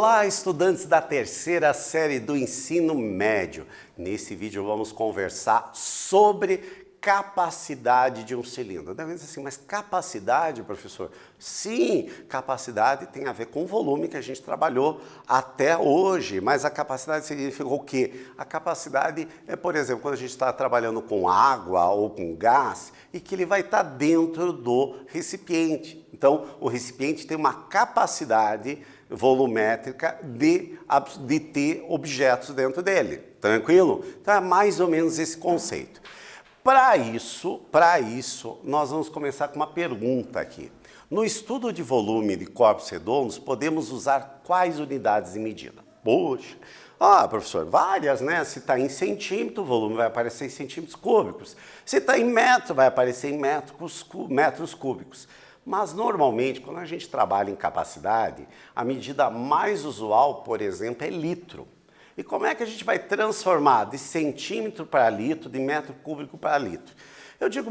Olá, estudantes da terceira série do ensino médio. Nesse vídeo vamos conversar sobre capacidade de um cilindro. Deve dizer assim, mas capacidade, professor? Sim, capacidade tem a ver com o volume que a gente trabalhou até hoje, mas a capacidade significa o quê? A capacidade é, por exemplo, quando a gente está trabalhando com água ou com gás e que ele vai estar dentro do recipiente. Então, o recipiente tem uma capacidade volumétrica de ter objetos dentro dele, tranquilo? Então, é mais ou menos esse conceito. Para isso, nós vamos começar com uma pergunta aqui. No estudo de volume de corpos redondos, podemos usar quais unidades de medida? Poxa, professor, várias, né? Se está em centímetro, o volume vai aparecer em centímetros cúbicos. Se está em metro, vai aparecer em metros cúbicos. Mas, normalmente, quando a gente trabalha em capacidade, a medida mais usual, por exemplo, é litro. E como é que a gente vai transformar de centímetro para litro, de metro cúbico para litro? Eu digo,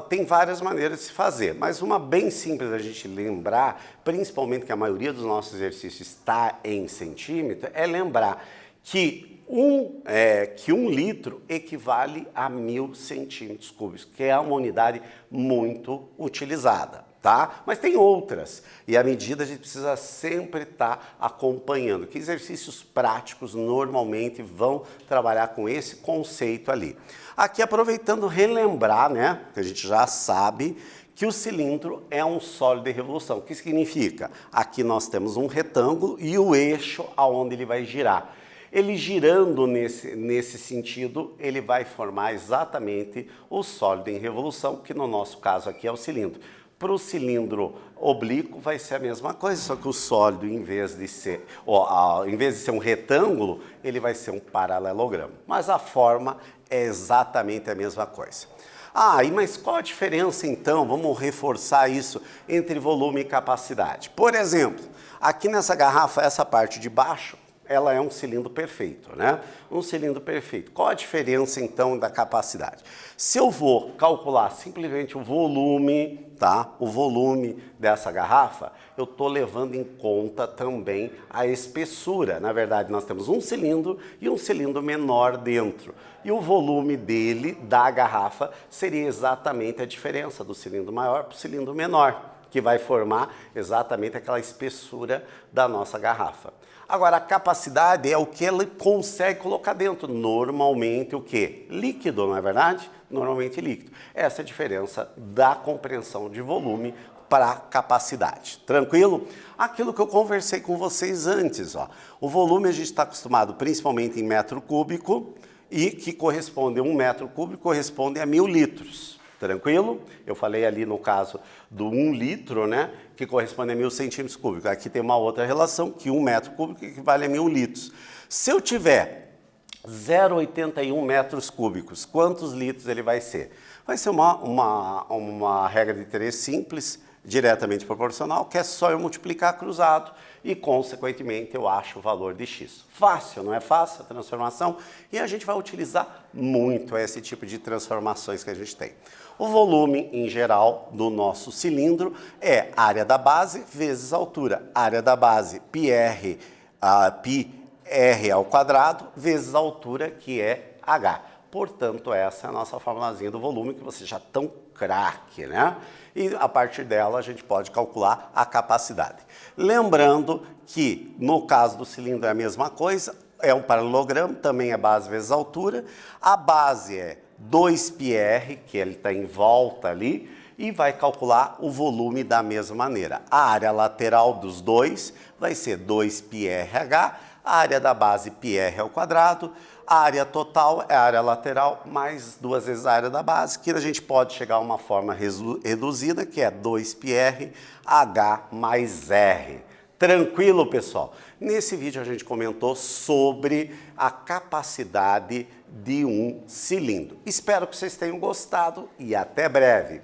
tem várias maneiras de se fazer, mas uma bem simples da gente lembrar, principalmente que a maioria dos nossos exercícios está em centímetro, é lembrar que um litro equivale a 1000 centímetros cúbicos, que é uma unidade muito utilizada. Tá? Mas tem outras, e à medida a gente precisa sempre estar acompanhando. Que exercícios práticos normalmente vão trabalhar com esse conceito ali. Aqui aproveitando relembrar, né, que a gente já sabe que o cilindro é um sólido de revolução. O que significa? Aqui nós temos um retângulo e o eixo aonde ele vai girar. Ele girando nesse sentido, ele vai formar exatamente o sólido em revolução, que no nosso caso aqui é o cilindro. Para o cilindro oblíquo vai ser a mesma coisa, só que o sólido, em vez de ser um retângulo, ele vai ser um paralelogramo. Mas a forma é exatamente a mesma coisa. Mas qual a diferença então, vamos reforçar isso, entre volume e capacidade? Por exemplo, aqui nessa garrafa, essa parte de baixo, ela é um cilindro perfeito, né? Um cilindro perfeito. Qual a diferença, então, da capacidade? Se eu vou calcular simplesmente o volume, tá? O volume dessa garrafa, eu estou levando em conta também a espessura. Na verdade, nós temos um cilindro e um cilindro menor dentro. E o volume dele, da garrafa, seria exatamente a diferença do cilindro maior para o cilindro menor, que vai formar exatamente aquela espessura da nossa garrafa. Agora, a capacidade é o que ela consegue colocar dentro. Normalmente o quê? Líquido, não é verdade? Normalmente líquido. Essa é a diferença da compreensão de volume para capacidade. Tranquilo? Aquilo que eu conversei com vocês antes, ó. O volume a gente está acostumado principalmente em metro cúbico e que corresponde a 1 metro cúbico, corresponde a 1000 litros. Tranquilo? Eu falei ali no caso do 1 litro, né, que corresponde a 1000 centímetros cúbicos. Aqui tem uma outra relação, que 1 metro cúbico equivale a 1000 litros. Se eu tiver 0,81 metros cúbicos, quantos litros ele vai ser? Vai ser uma regra de 3 simples, diretamente proporcional, que é só eu multiplicar cruzado e, consequentemente, eu acho o valor de x. Fácil, não é fácil a transformação? E a gente vai utilizar muito esse tipo de transformações que a gente tem. O volume, em geral, do nosso cilindro é área da base vezes altura. Área da base, πr ao quadrado, vezes a altura, que é h. Portanto, essa é a nossa formulazinha do volume, que vocês já estão craque, né? E a partir dela a gente pode calcular a capacidade. Lembrando que no caso do cilindro é a mesma coisa, é um paralelogramo, também é base vezes altura. A base é 2πr, que ele está em volta ali, e vai calcular o volume da mesma maneira. A área lateral dos dois vai ser 2πrh, a área da base πr ao quadrado, a área total é a área lateral mais 2 vezes a área da base, que a gente pode chegar a uma forma reduzida, que é 2πr h mais r. Tranquilo, pessoal? Nesse vídeo a gente comentou sobre a capacidade de um cilindro. Espero que vocês tenham gostado e até breve.